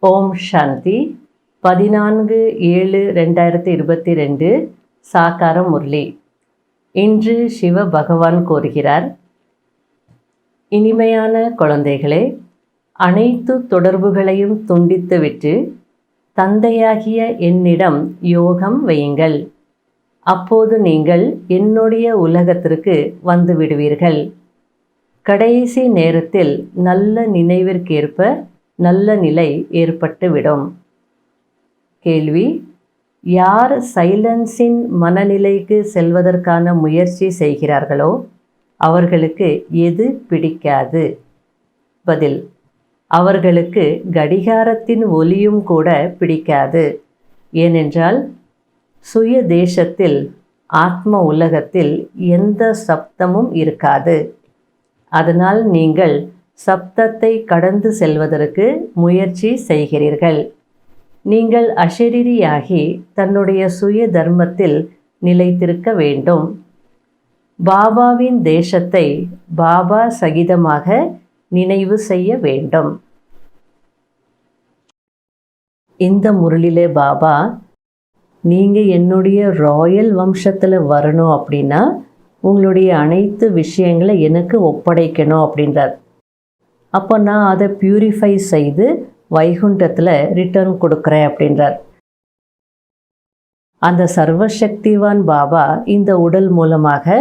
ஓம் சாந்தி 14/7/2022 சாக்காரம் முரளி. இன்று சிவ பகவான் கூறுகிறார், இனிமையான குழந்தைகளே, அனைத்து தொடர்புகளையும் துண்டித்துவிட்டு தந்தையாகிய என்னிடம் யோகம் வையுங்கள். அப்போது நீங்கள் என்னுடைய உலகத்திற்கு வந்து விடுவீர்கள். கடைசி நேரத்தில் நல்ல நினைவிற்கேற்ப நல்ல நிலை ஏற்பட்டுவிடும். கேள்வி: யார் சைலன்ஸின் மனநிலைக்கு செல்வதற்கான முயற்சி செய்கிறார்களோ அவர்களுக்கு எது பிடிக்காது? பதில்: அவர்களுக்கு கடிகாரத்தின் ஒலியும் கூட பிடிக்காது. ஏனென்றால் சுய தேசத்தில் ஆத்ம உலகத்தில் எந்த சப்தமும் இருக்காது. அதனால் நீங்கள் சப்தத்தை கடந்து செல்வதற்கு முயற்சி செய்கிறீர்கள். நீங்கள் அஷரீரியாகி தன்னுடைய சுய தர்மத்தில் நிலைத்திருக்க வேண்டும். பாபாவின் தேசத்தை பாபா சகிதமாக நினைவு செய்ய வேண்டும். இந்த முரளிலே பாபா, நீங்கள் என்னுடைய ராயல் வம்சத்தில் வரணும் அப்படின்னா உங்களுடைய அனைத்து விஷயங்களை எனக்கு ஒப்படைக்கணும் அப்படின்றார். அப்போ நான் அதை பியூரிஃபை செய்து வைகுண்டத்தில் ரிட்டர்ன் கொடுக்குறேன் அப்படின்றார். அந்த சர்வசக்திவான் பாபா இந்த உடல் மூலமாக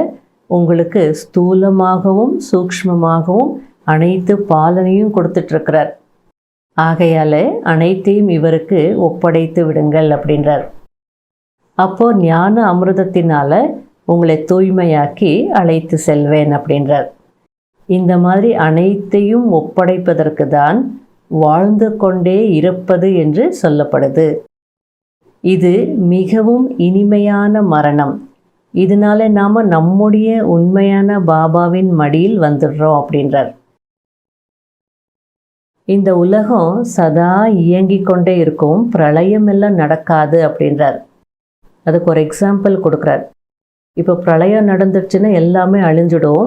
உங்களுக்கு ஸ்தூலமாகவும் சூக்ஷ்மமாகவும் அனைத்து பாலனையும் கொடுத்துட்ருக்கிறார். ஆகையால் அனைத்தையும் இவருக்கு ஒப்படைத்து விடுங்கள் அப்படின்றார். அப்போது ஞான அமிர்தத்தினால் உங்களை தூய்மையாக்கி அழைத்து செல்வேன் அப்படின்றார். இந்த மாதிரி அனைத்தையும் ஒப்படைப்பதற்கு தான் வாழ்ந்து கொண்டே இருப்பது என்று சொல்லப்படுது. இது மிகவும் இனிமையான மரணம். இதனால நாம் நம்முடைய உண்மையான பாபாவின் மடியில் வந்துடுறோம் அப்படின்றார். இந்த உலகம் சதா இயங்கிக் கொண்டே இருக்கும், பிரளயம் எல்லாம் நடக்காது அப்படின்றார். அதுக்கு ஒரு எக்ஸாம்பிள் கொடுக்குறார். இப்போ பிரளயம் நடந்துருச்சுன்னா எல்லாமே அழிஞ்சிடும்.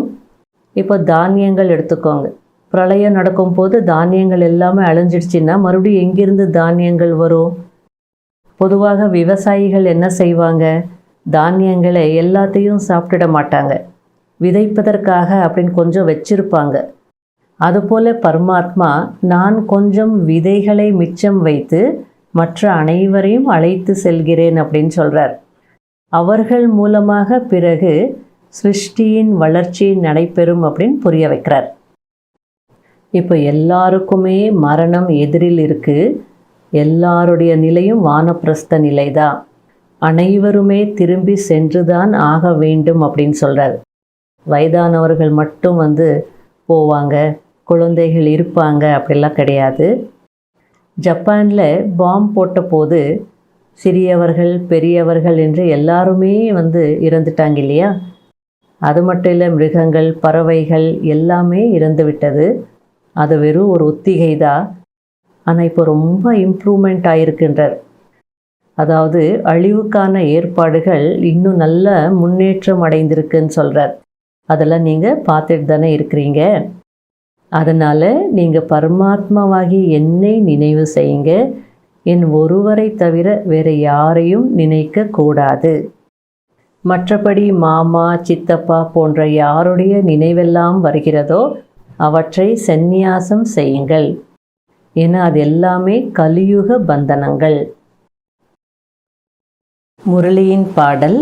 இப்போ தானியங்கள் எடுத்துக்கோங்க. பிரளயம் நடக்கும்போது தானியங்கள் எல்லாமே அழிஞ்சிடுச்சின்னா மறுபடியும் எங்கிருந்து தானியங்கள் வரும்? பொதுவாக விவசாயிகள் என்ன செய்வாங்க? தானியங்களை எல்லாத்தையும் சாப்பிட்டுட மாட்டாங்க, விதைப்பதற்காக அப்படின்னு கொஞ்சம் வச்சிருப்பாங்க. அதுபோல் பரமாத்மா, நான் கொஞ்சம் விதைகளை மிச்சம் வைத்து மற்ற அனைவரையும் அழைத்து செல்கிறேன் அப்படின்னு சொல்கிறார். அவர்கள் மூலமாக பிறகு சிருஷ்டியின் வளர்ச்சி நடைபெறும் அப்படின்னு புரிய வைக்கிறார். இப்போ எல்லாருக்குமே மரணம் எதிரில் இருக்குது. எல்லாருடைய நிலையும் வானப்பிரஸ்த நிலை தான். அனைவருமே திரும்பி சென்றுதான் ஆக வேண்டும் அப்படின்னு சொல்கிறார். வயதானவர்கள் மட்டும் போவாங்க, குழந்தைகள் இருப்பாங்க அப்படிலாம் கிடையாது. ஜப்பானில் பாம்பு போட்ட போது சிறியவர்கள் பெரியவர்கள் என்று எல்லாருமே இறந்துட்டாங்க இல்லையா? அது மட்டும் இல்லை, மிருகங்கள் பறவைகள் எல்லாமே இறந்து விட்டது. அது வெறும் ஒரு ஒத்திகை தான். ஆனால் இப்போ ரொம்ப இம்ப்ரூவ்மெண்ட் ஆகிருக்கின்றார். அதாவது அழிவுக்கான ஏற்பாடுகள் இன்னும் நல்ல முன்னேற்றம் அடைந்திருக்குன்னு சொல்கிறார். அதெல்லாம் நீங்கள் பார்த்துட்டு தானே இருக்கிறீங்க. அதனால் நீங்கள் பரமாத்மாவாகி என்னை நினைவு செய்யுங்க. என் ஒருவரை தவிர வேறு யாரையும் நினைக்கக்கூடாது. மற்றபடி மாமா சித்தப்பா போன்ற யாருடைய நினைவெல்லாம் வருகிறதோ அவற்றை சந்நியாசம் செய்யுங்கள். ஏன்னா அது எல்லாமே கலியுக பந்தனங்கள். முரளியின் பாடல்: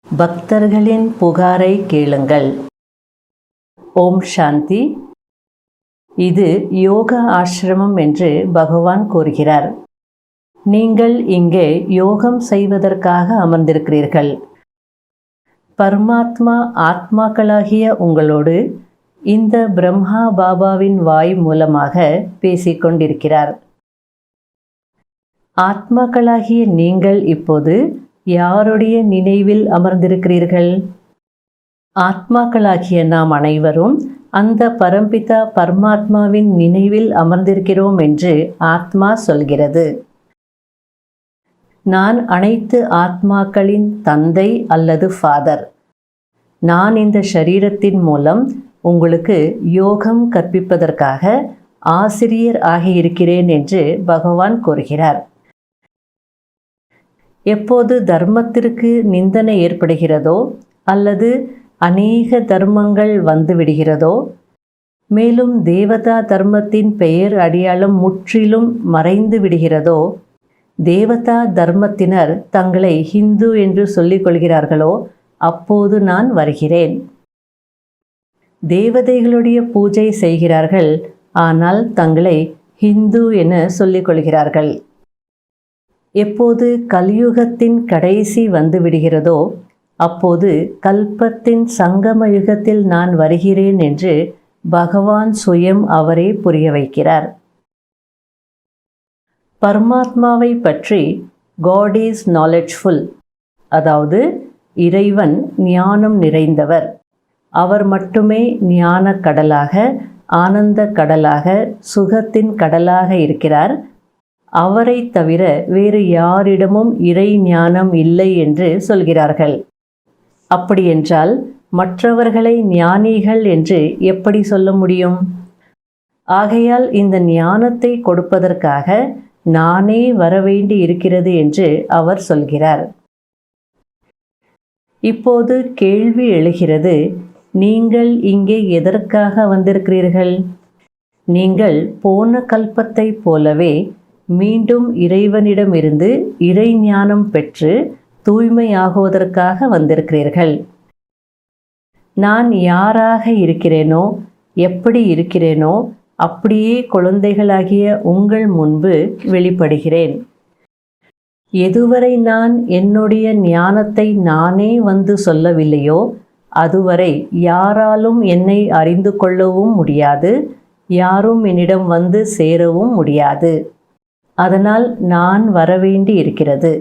பக்தர்களின் புகாரை கேளுங்கள். ஓம் சாந்தி. இது யோக ஆசிரமம் என்று பகவான் கூறுகிறார். நீங்கள் இங்கே யோகம் செய்வதற்காக அமர்ந்திருக்கிறீர்கள். பரமாத்மா ஆத்மாக்களாகிய உங்களோடு இந்த பிரம்மா பாபாவின் வாய் மூலமாக பேசிக்கொண்டிருக்கிறார். ஆத்மாக்களாகிய நீங்கள் இப்போது யாருடைய நினைவில் அமர்ந்திருக்கிறீர்கள்? ஆத்மாக்களாகிய நாம் அனைவரும் அந்த பரம்பிதா பரமாத்மாவின் நினைவில் அமர்ந்திருக்கிறோம் என்று ஆத்மா சொல்கிறது. நான் அனைத்து ஆத்மாக்களின் தந்தை அல்லது ஃபாதர். நான் இந்த ஷரீரத்தின் மூலம் உங்களுக்கு யோகம் கற்பிப்பதற்காக ஆசிரியர் ஆகியிருக்கிறேன் என்று பகவான் கூறுகிறார். எப்போது தர்மத்திற்கு நிந்தனை ஏற்படுகிறதோ அல்லது அநேக தர்மங்கள் வந்துவிடுகிறதோ, மேலும் தேவதா தர்மத்தின் பெயர் அடையாளம் முற்றிலும் மறைந்து விடுகிறதோ, தேவதா தர்மத்தினர் தங்களை ஹிந்து என்று சொல்லிக் கொள்கிறார்களோ, அப்போது நான் வருகிறேன். தேவதைகளுடைய பூஜை செய்கிறார்கள், ஆனால் தங்களை ஹிந்து என சொல்லிக் கொள்கிறார்கள். எப்போது கலியுகத்தின் கடைசி வந்துவிடுகிறதோ, அப்போது கல்பத்தின் சங்கம யுகத்தில் நான் வருகிறேன் என்று பகவான் சுயம் அவரே புரிய வைக்கிறார். பரமாத்மாவை பற்றி God is knowledgeful, அதாவது இறைவன் ஞானம் நிறைந்தவர். அவர் மட்டுமே ஞான கடலாக, ஆனந்த கடலாக, சுகத்தின் கடலாக இருக்கிறார். அவரை தவிர வேறு யாரிடமும் இறை ஞானம் இல்லை என்று சொல்கிறார்கள். அப்படியென்றால் மற்றவர்களை ஞானிகள் என்று எப்படி சொல்ல முடியும்? ஆகையால் இந்த ஞானத்தை கொடுப்பதற்காக நானே வரவேண்டி இருக்கிறது என்று அவர் சொல்கிறார். இப்போது கேள்வி எழுகிறது, நீங்கள் இங்கே எதற்காக வந்திருக்கிறீர்கள்? நீங்கள் போன கல்பத்தை போலவே மீண்டும் இறைவனிடமிருந்து இறை ஞானம் பெற்று தூய்மையாகுவதற்காக வந்திருக்கிறீர்கள். நான் யாராக இருக்கிறேனோ, எப்படி இருக்கிறேனோ, அப்படியே குழந்தைகளாகிய உங்கள் முன்பு வெளிப்படுகிறேன். எதுவரை நான் என்னுடைய ஞானத்தை நானே வந்து சொல்லவில்லையோ, அதுவரை யாராலும் என்னை அறிந்து கொள்ளவும் முடியாது, யாரும் என்னிடம் வந்து சேரவும் முடியாது. அதனால் நான் வரவேண்டி இருக்கிறது.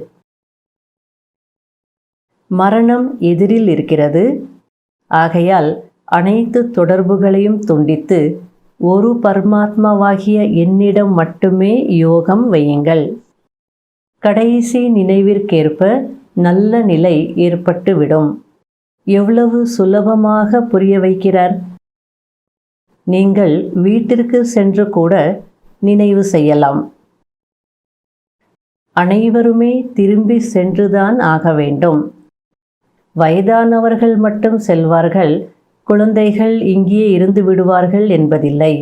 மரணம் எதிரில் இருக்கிறது. ஆகையால் அனைத்து தொடர்புகளையும் துண்டித்து ஒரு பரமாத்மாவாகிய என்னிடம் மட்டுமே யோகம் வையுங்கள். கடைசி நினைவிற்கேற்ப நல்ல நிலை ஏற்பட்டுவிடும். எவ்வளவு சுலபமாக புரிய வைக்கிறார். நீங்கள் வீட்டிற்கு சென்று கூட நினைவு செய்யலாம். அனைவருமே திரும்பி சென்றுதான் ஆக வேண்டும். வயதானவர்கள் மட்டும் செல்வார்கள், குழந்தைகள் இங்கே இருந்து விடுவார்கள் என்பதில்லை.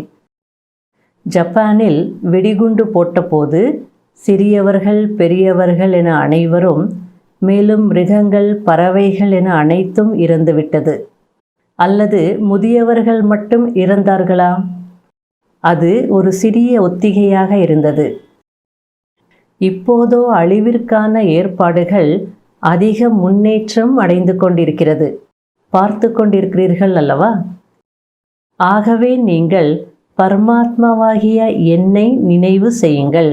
ஜப்பானில் வெடிகுண்டு போட்டபோது சிறியவர்கள் பெரியவர்கள் என அனைவரும், மேலும் மிருகங்கள் பறவைகள் என அனைத்தும் இறந்துவிட்டது. அல்லது முதியவர்கள் மட்டும் இறந்தார்களா? அது ஒரு சிறிய ஒத்திகையாக இருந்தது. இப்போதோ அழிவிற்கான ஏற்பாடுகள் அதிக முன்னேற்றம் அடைந்து கொண்டிருக்கிறது. பார்த்து கொண்டிருக்கிறீர்கள் அல்லவா? ஆகவே நீங்கள் பரமாத்மாவாகிய என்னை நினைவு செய்யுங்கள்.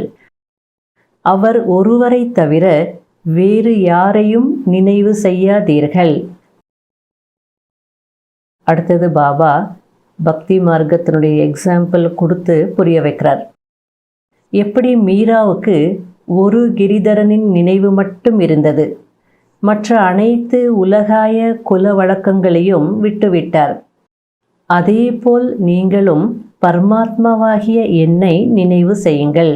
அவர் ஒருவரை தவிர வேறு யாரையும் நினைவு செய்யாதீர்கள். அடுத்தது பாபா பக்தி மார்க்கத்தினுடைய எக்ஸாம்பிள் கொடுத்து புரிய வைக்கிறார். எப்படி மீராவுக்கு ஒரு கிரிதரனின் நினைவு மட்டும் இருந்தது, மற்ற அனைத்து உலகாய குல வழக்கங்களையும் விட்டுவிட்டார். அதேபோல் நீங்களும் பரமாத்மாவாகிய என்னை நினைவு செய்யுங்கள்.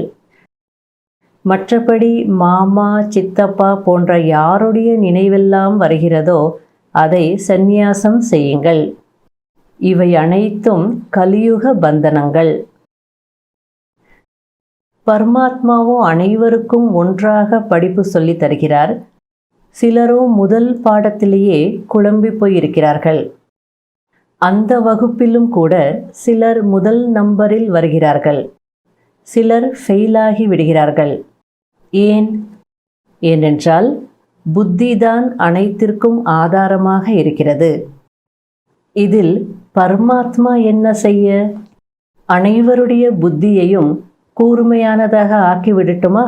மற்றபடி மாமா, சித்தப்பா போன்ற யாருடைய நினைவெல்லாம் வருகிறதோ அதை சந்நியாசம் செய்யுங்கள். இவை அனைத்தும் கலியுக பந்தனங்கள். பரமாத்மாவோ அனைவருக்கும் ஒன்றாக படிப்பு சொல்லி தருகிறார். சிலரோ முதல் பாடத்திலேயே குழம்பி போயிருக்கிறார்கள். அந்த வகுப்பிலும் கூட சிலர் முதல் நம்பரில் வருகிறார்கள், சிலர் ஃபெயிலாகி விடுகிறார்கள். ஏன்? ஏனென்றால் புத்திதான் அனைத்திற்கும் ஆதாரமாக இருக்கிறது. இதில் பரமாத்மா என்ன செய்ய? அனைவருடைய புத்தியையும் கூர்மையானதாக ஆக்கிவிடட்டுமா?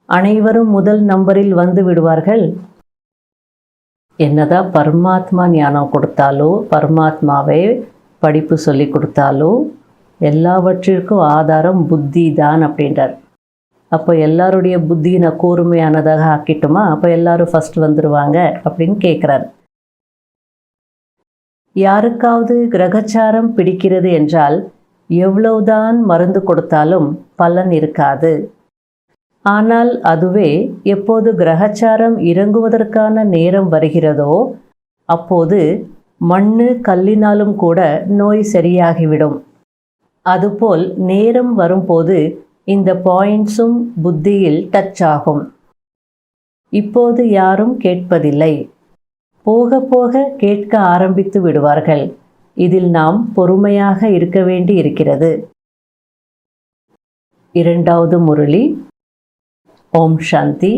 அனைவரும் முதல் நம்பரில் வந்து விடுவார்கள். என்னதான் பரமாத்மா ஞானம் கொடுத்தாலோ, பரமாத்மாவே படிப்பு சொல்லி கொடுத்தாலோ, எல்லாவற்றிற்கும் ஆதாரம் புத்தி தான் அப்படின்றார். அப்போ எல்லாருடைய புத்தியை நான் கூர்மையானதாக ஆக்கிட்டுமா? அப்போ எல்லாரும் ஃபஸ்ட் வந்துடுவாங்க அப்படின்னு கேட்குறார். யாருக்காவது கிரகச்சாரம் பிடிக்கிறது என்றால் எவ்வளவுதான் மருந்து கொடுத்தாலும் பலன் இருக்காது. ஆனால் அதுவே எப்போது கிரகச்சாரம் இறங்குவதற்கான நேரம் வருகிறதோ அப்போது மண்ணு கல்லினாலும் கூட நோய் சரியாகிவிடும். அதுபோல் நேரம் வரும்போது இந்த பாயிண்ட்ஸும் புத்தியில் டச் ஆகும். இப்போது யாரும் கேட்பதில்லை. போக போக கேட்க ஆரம்பித்து விடுவார்கள். இதில் நாம் பொறுமையாக இருக்க வேண்டி இருக்கிறது. இரண்டாவது முரளி. ஓம் சாந்தி.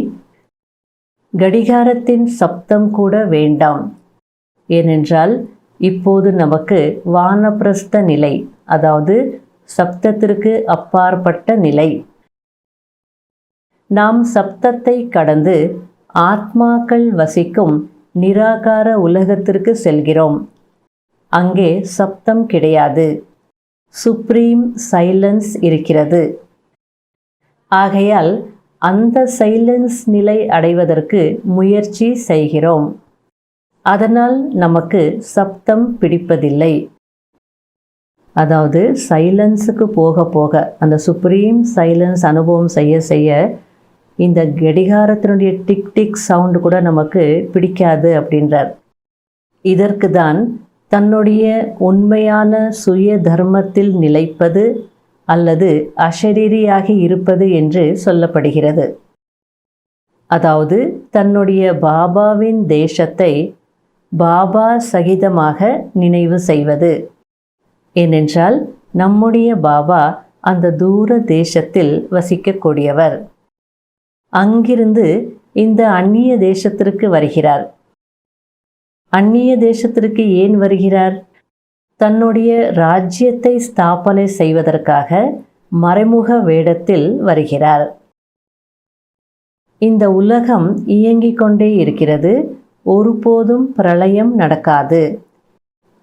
கடிகாரத்தின் சப்தம் கூட வேண்டாம். ஏனென்றால் இப்போது நமக்கு வானப்பிரஸ்த நிலை, அதாவது சப்தத்திற்கு அப்பாற்பட்ட நிலை. நாம் சப்தத்தை கடந்து ஆத்மாக்கள் வசிக்கும் நிராகார உலகத்திற்கு செல்கிறோம். அங்கே சப்தம் கிடையாது. சுப்ரீம் சைலன்ஸ் இருக்கிறது. ஆகையால் அந்த சைலன்ஸ் நிலை அடைவதற்கு முயற்சி செய்கிறோம். அதனால் நமக்கு சப்தம் பிடிப்பதில்லை. அதாவது சைலன்ஸுக்கு போக போக, அந்த சுப்ரீம் சைலன்ஸ் அனுபவம் செய்ய செய்ய இந்த கடிகாரத்தினுடைய டிக் டிக் சவுண்டு கூட நமக்கு பிடிக்காது அப்படின்றார். இதற்கு தான் தன்னுடைய உண்மையான சுய தர்மத்தில் நிலைப்பது அல்லது அஷரீரியாகி இருப்பது என்று சொல்லப்படுகிறது. அதாவது தன்னுடைய பாபாவின் தேசத்தை பாபா சகிதமாக நினைவு செய்வது. ஏனென்றால் நம்முடைய பாபா அந்த தூர தேசத்தில் வசிக்கக்கூடியவர். அங்கிருந்து இந்த அந்நிய தேசத்திற்கு வருகிறார். அந்நிய தேசத்திற்கு ஏன் வருகிறார்? தன்னுடைய ராஜ்யத்தை ஸ்தாபனை செய்வதற்காக மறைமுக வேடத்தில் வருகிறார். இந்த உலகம் இயங்கிக் கொண்டே இருக்கிறது. ஒருபோதும் பிரளயம் நடக்காது.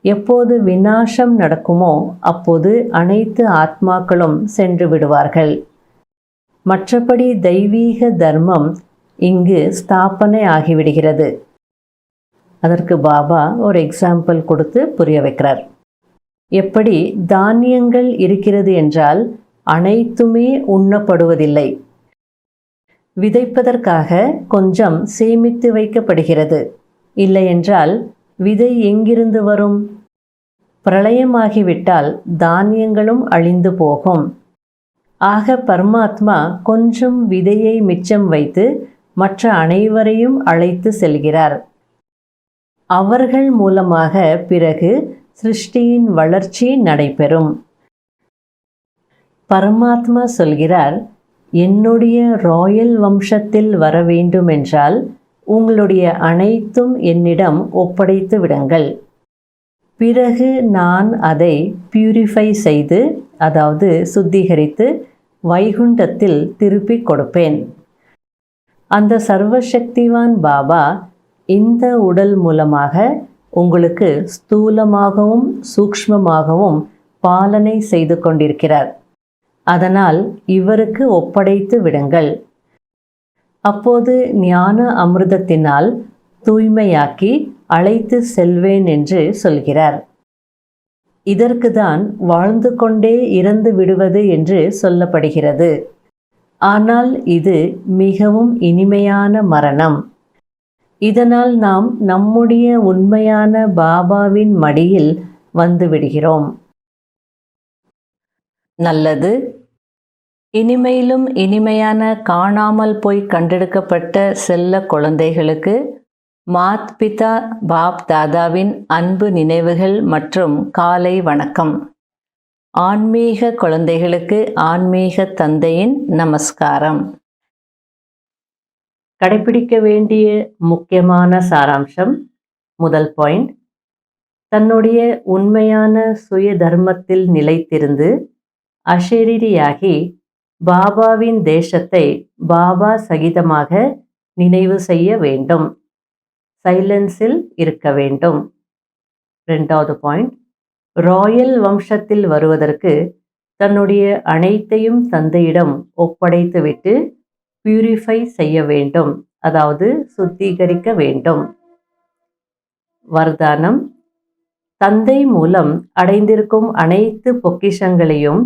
எப்போது விநாசம் நடக்குமோ அப்போது அனைத்து ஆத்மாக்களும் சென்று விடுவார்கள். மற்றபடி தெய்வீக தர்மம் இங்கு ஸ்தாபனை ஆகிவிடுகிறது. அதற்கு பாபா ஒரு எக்ஸாம்பிள் கொடுத்து புரிய வைக்கிறார். எப்படி தானியங்கள் இருக்கிறது என்றால் அனைத்துமே உண்ணப்படுவதில்லை. விதைப்பதற்காக கொஞ்சம் சேமித்து வைக்கப்படுகிறது. இல்லையென்றால் விதை எங்கிருந்து வரும்? பிரளயமாகிவிட்டால் தானியங்களும் அழிந்து போகும். ஆக பரமாத்மா கொஞ்சம் விதையை மிச்சம் வைத்து மற்ற அனைவரையும் அழைத்து செல்கிறார். அவர்கள் மூலமாக பிறகு சிருஷ்டியின் வளர்ச்சி நடைபெறும். பரமாத்மா சொல்கிறார், என்னுடைய ராயல் வம்சத்தில் வர வேண்டுமென்றால் உங்களுடைய அனைத்தும் என்னிடம் ஒப்படைத்து விடுங்கள். பிறகு நான் அதை பியூரிஃபை செய்து, அதாவது சுத்திகரித்து வைகுண்டத்தில் திருப்பி கொடுப்பேன். அந்த சர்வசக்திவான் பாபா இந்த உடல் மூலமாக உங்களுக்கு ஸ்தூலமாகவும் சூக்ஷ்மமாகவும் பாலனை செய்து கொண்டிருக்கிறார். அதனால் இவருக்கு ஒப்படைத்து விடுங்கள். அப்போது ஞான அமிர்தத்தினால் தூய்மையாக்கி அழைத்து செல்வேன் என்று சொல்கிறார். இதற்கு தான் வாழ்ந்து கொண்டே இறந்து விடுவது என்று சொல்லப்படுகிறது. ஆனால் இது மிகவும் இனிமையான மரணம். இதனால் நாம் நம்முடைய உண்மையான பாபாவின் மடியில் வந்து விடுகிறோம். நல்லது. இனிமையிலும் இனிமையான காணாமல் போய் கண்டெடுக்கப்பட்ட செல்ல குழந்தைகளுக்கு மாத் பிதா பாப் தாதாவின் அன்பு நினைவுகள் மற்றும் காலை வணக்கம். ஆன்மீக குழந்தைகளுக்கு ஆன்மீக தந்தையின் நமஸ்காரம். கடைபிடிக்க வேண்டிய முக்கியமான சாராம்சம். முதல் பாயிண்ட், தன்னுடைய உண்மையான சுய தர்மத்தில் நிலைத்திருந்து அஷரீரியாகி பாபாவின் தேசத்தை பாபா சகிதமாக நினைவு செய்ய வேண்டும். சைலன்ஸில் இருக்க வேண்டும். ரெண்டாவது பாயிண்ட், ராயல் வம்சத்தில் வருவதற்கு தன்னுடைய அனைத்தையும் தந்தையிடம் ஒப்படைத்துவிட்டு பியூரிஃபை செய்ய வேண்டும், அதாவது சுத்திகரிக்க வேண்டும். வர்தானம், தந்தை மூலம் அடைந்திருக்கும் அனைத்து பொக்கிஷங்களையும்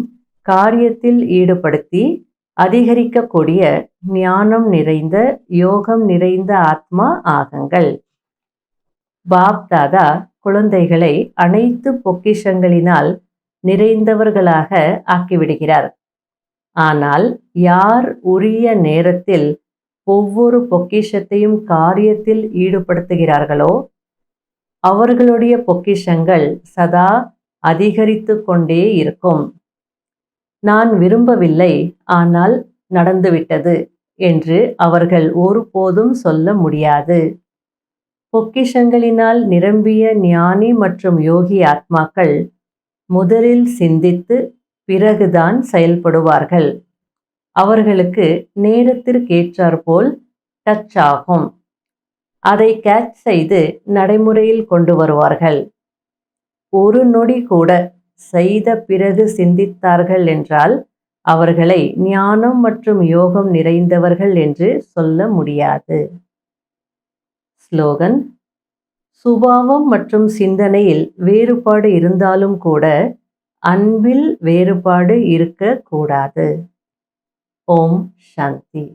காரியத்தில் ஈடுபடுத்தி அதிகரிக்கக்கூடிய ஞானம் நிறைந்த யோகம் நிறைந்த ஆத்மா ஆகுங்கள். பாப் தாதா குழந்தைகளை அனைத்து பொக்கிஷங்களினால் நிறைந்தவர்களாக ஆக்கிவிடுகிறார். ஆனால் யார் உரிய நேரத்தில் ஒவ்வொரு பொக்கிஷத்தையும் காரியத்தில் ஈடுபடுத்துகிறார்களோ அவர்களுடைய பொக்கிஷங்கள் சதா அதிகரித்து கொண்டே இருக்கும். நான் விரும்பவில்லை, ஆனால் நடந்துவிட்டது என்று அவர்கள் ஒருபோதும் சொல்ல முடியாது. பொக்கிஷங்களினால் நிரம்பிய ஞானி மற்றும் யோகி ஆத்மாக்கள் முதலில் சிந்தித்து பிறகுதான் செயல்படுவார்கள். அவர்களுக்கு நேரத்திற்கேற்றாற்போல் டச் ஆகும். அதை கேட்ச் செய்து நடைமுறையில் கொண்டு வருவார்கள். ஒரு நொடி கூட செய்த பிறகு சிந்தித்தார்கள் என்றால் அவர்களை ஞானம் மற்றும் யோகம் நிறைந்தவர்கள் என்று சொல்ல முடியாது. ஸ்லோகன்: சுபாவம் மற்றும் சிந்தனையில் வேறுபாடு இருந்தாலும் கூட அன்பில் வேறுபாடு இருக்கக்கூடாது. ஓம் சாந்தி.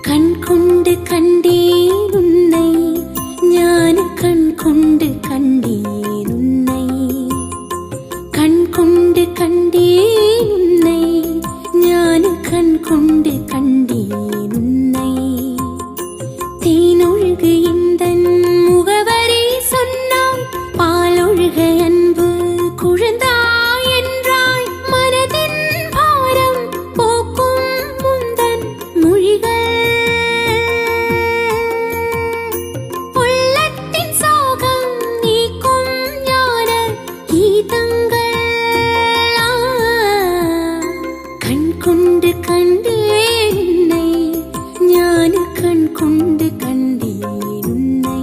கண் கொண்டு கண்டேன் உன்னை, ஞான கண் கொண்டு கண்டேன் உன்னை. கண் கொண்டு கண்டேன் உன்னை, ஞான கண் கொண்டு கண்டேன் உன்னை. தேனொழுகு இந்தன் முகவரி சொன்னாய், பாலொழுக அன்பு குழந்தாய் என்றாய். மனதின் பாரம் போக்கும் முந்தன் மொழிகள், உள்ளத்தின் சோகம் நீக்கும் ஞான கீதங்கள். கண் கொண்டு கண்டேன் உன்னை, ஞான கண் கொண்டு கண்டேன் உன்னை.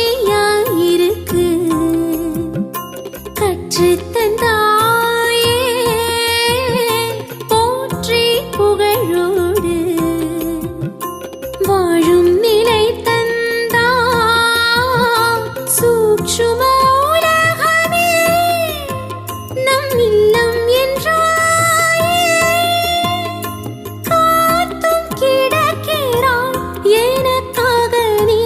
சாட்சியாயிருக்கு கற்றுத் தந்தாயே, போற்றி புகழோடு வாழும் நிலை தந்தாய். சூட்சும உலகமே நம் இல்லம் என்றாயே, காத்தும் கிடக்கிறாய் எனக்காக நீ.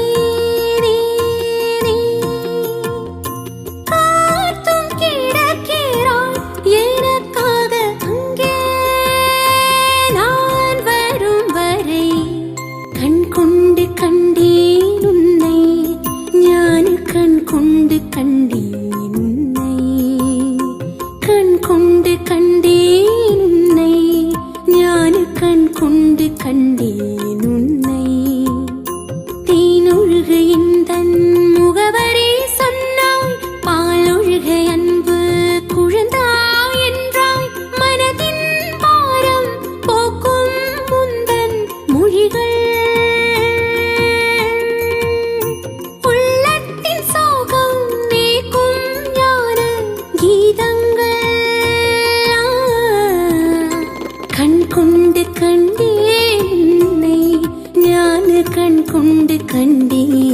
காத்தும் கிடக்கிறாய் எனக்காக அங்கே, நான் வரும் வரை. கண் கொண்டு கண்டேன் உன்னை, ஞான கண் கொண்டு கண்டேன் உன்னை. கண் கொண்டு கண்டேன் உன்னை, ஞான கண் கொண்டு கண்டேன் உன்னை. தேனொழுக இந்தன் முகவரி சொன்னாய், பாலொழுக அன்பு குழந்தாய் என்றாய். மனதின் பாரம் போக்கும் முந்தன் மொழிகள், உள்ளத்தின் சோகம் நீக்கும் ஞான கீதங்கள். கண் கொண்டு கண்டேன் உன்னை, ஞான கண் கொண்டு கண்டேன்